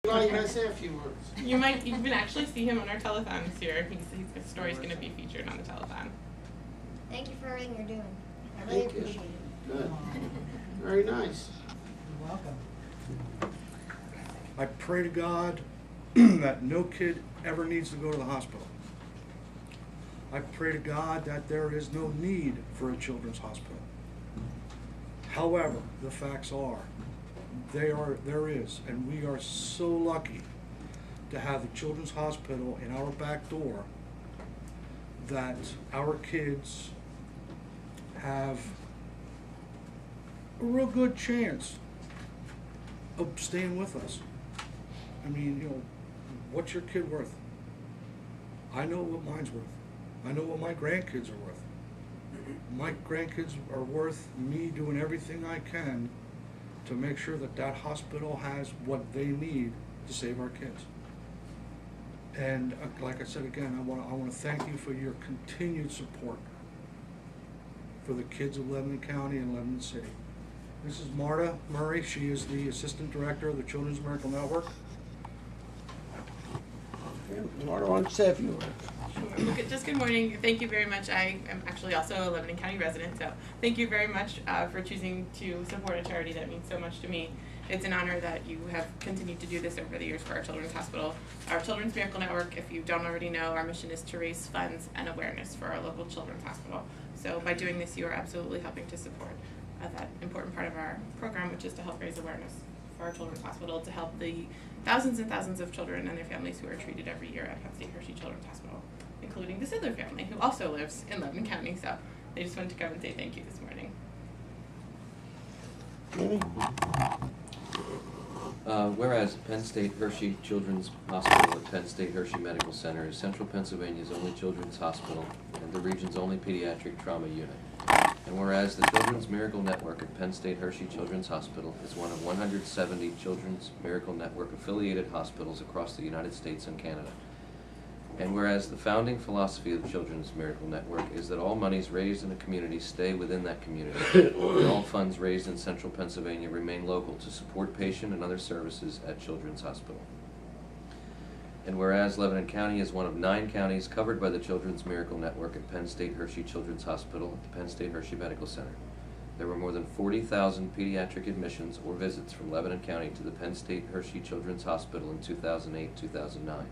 Well, you gotta say a few words. You might even actually see him on our telethon this year. His story's going to be featured on the telethon. Thank you for everything you're doing. I really Thank you. appreciate it. Good. Very nice. You're welcome. I pray to God that no kid ever needs to go to the hospital. I pray to God that there is no need for a children's hospital. However, the facts are, there is, and we are so lucky to have the children's hospital in our back door that our kids have a real good chance of staying with us. I mean, you know, what's your kid worth? I know what mine's worth. I know what my grandkids are worth. My grandkids are worth me doing everything I can to make sure that that hospital has what they need to save our kids. And like I said again, I want to thank you for your continued support for the kids of Lebanon County and Lebanon City. This is Marta Murray. She is the Assistant Director of the Children's Miracle Network. Marta, why don't you say a few words? Sure. Well, just good morning. Thank you very much. I am actually also a Lebanon County resident, so thank you very much for choosing to support a charity that means so much to me. It's an honor that you have continued to do this over the years for our Children's Hospital. Our Children's Miracle Network, if you don't already know, our mission is to raise funds and awareness for our local children's hospital. So by doing this, you are absolutely helping to support that important part of our program, which is to help raise awareness for our Children's Hospital, to help the thousands and thousands of children and their families who are treated every year at Penn State Hershey Children's Hospital, including this other family who also lives in Lebanon County. So they just wanted to come and say thank you this morning. Jamie? Whereas Penn State Hershey Children's Hospital and Penn State Hershey Medical Center is Central Pennsylvania's only children's hospital and the region's only pediatric trauma unit. And whereas the Children's Miracle Network at Penn State Hershey Children's Hospital is one of 170 Children's Miracle Network affiliated hospitals across the United States and Canada. And whereas the founding philosophy of the Children's Miracle Network is that all monies raised in a community stay within that community, and all funds raised in central Pennsylvania remain local to support patient and other services at Children's Hospital. And whereas Lebanon County is one of 9 counties covered by the Children's Miracle Network at Penn State Hershey Children's Hospital at the Penn State Hershey Medical Center, there were more than 40,000 pediatric admissions or visits from Lebanon County to the Penn State Hershey Children's Hospital in 2008-2009.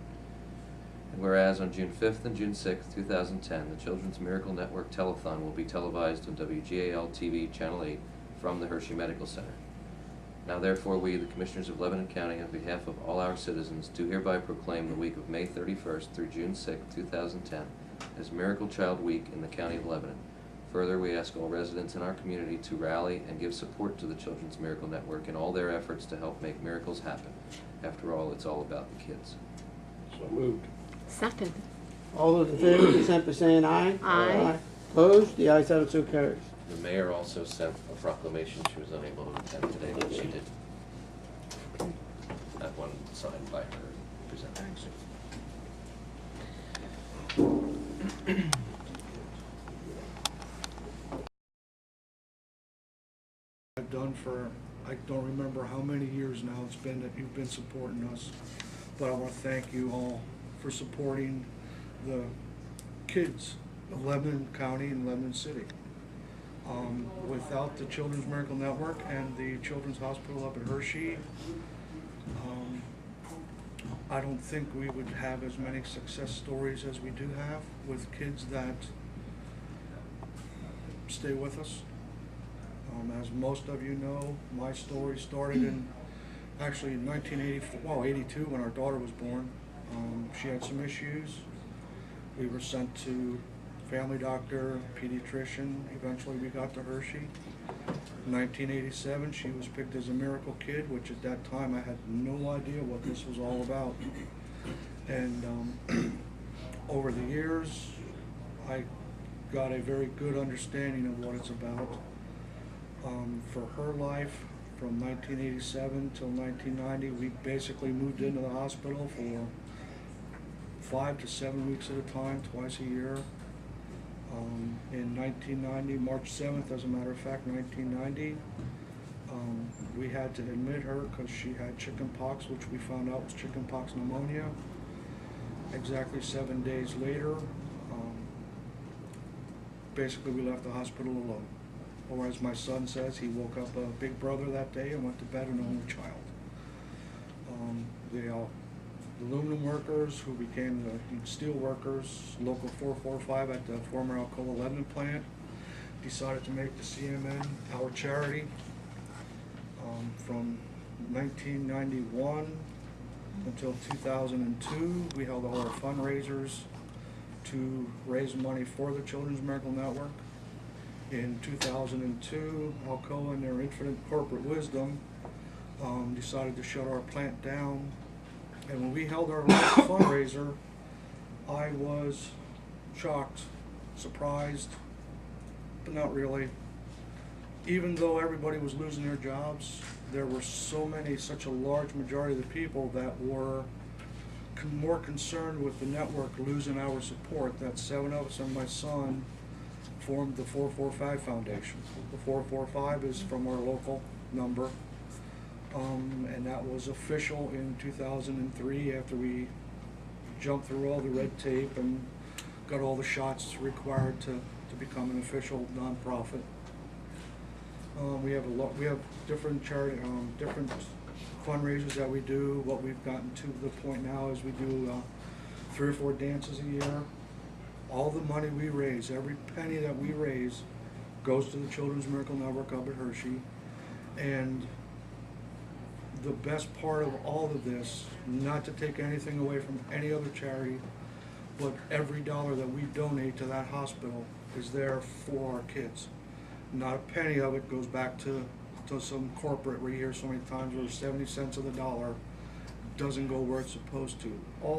And whereas on June 5th and June 6th, 2010, the Children's Miracle Network Telethon will be televised on WGAL-TV Channel 8 from the Hershey Medical Center. Now therefore we, the Commissioners of Lebanon County, on behalf of all our citizens, do hereby proclaim the week of May 31st through June 6th, 2010 as Miracle Child Week in the County of Lebanon. Further, we ask all residents in our community to rally and give support to the Children's Miracle Network in all their efforts to help make miracles happen. After all, it's all about the kids. So moved. Second. All those in favor, consent by saying aye. Aye. Opposed? The ayes have it, so carries. The mayor also sent a proclamation. She was unable to attend today, but she did have one signed by her representative. I've done for, I don't remember how many years now it's been that you've been supporting us, but I want to thank you all for supporting the kids of Lebanon County and Lebanon City. Without the Children's Miracle Network and the Children's Hospital up at Hershey, I don't think we would have as many success stories as we do have with kids that stay with us. As most of you know, my story started in actually in 82 when our daughter was born. She had some issues. We were sent to family doctor, pediatrician. Eventually we got to Hershey. In 1987, she was picked as a miracle kid, which at that time I had no idea what this was all about. And over the years, I got a very good understanding of what it's about. For her life, from 1987 till 1990, we basically moved into the hospital for 5 to 7 weeks at a time, twice a year. In 1990, March 7th, as a matter of fact, 1990, We had to admit her because she had chicken pox, which we found out was chicken pox pneumonia. Exactly 7 days later, basically we left the hospital alone. Or as my son says, he woke up a big brother that day and went to bed an only child. The aluminum workers who became the steel workers, local 445 at the former Alcoa Lebanon plant, decided to make the CMN our charity. From 1991 until 2002, we held all our fundraisers to raise money for the Children's Miracle Network. In 2002, Alcoa, in their infinite corporate wisdom, decided to shut our plant down. And when we held our last fundraiser, I was shocked, surprised, but not really. Even though everybody was losing their jobs, there were such a large majority of the people that were more concerned with the network losing our support that 7 of us and my son formed the 445 Foundation. The 445 is from our local number, and that was official in 2003 after we jumped through all the red tape and got all the shots required to become an official nonprofit. We have different charity, different fundraisers that we do. What we've gotten to the point now is we do 3 or 4 dances a year. All the money we raise, every penny that we raise, goes to the Children's Miracle Network up at Hershey. And the best part of all of this, not to take anything away from any other charity, but every dollar that we donate to that hospital is there for our kids. Not a penny of it goes back to some corporate where you hear so many times where 70 cents of the dollar doesn't go where it's supposed to. All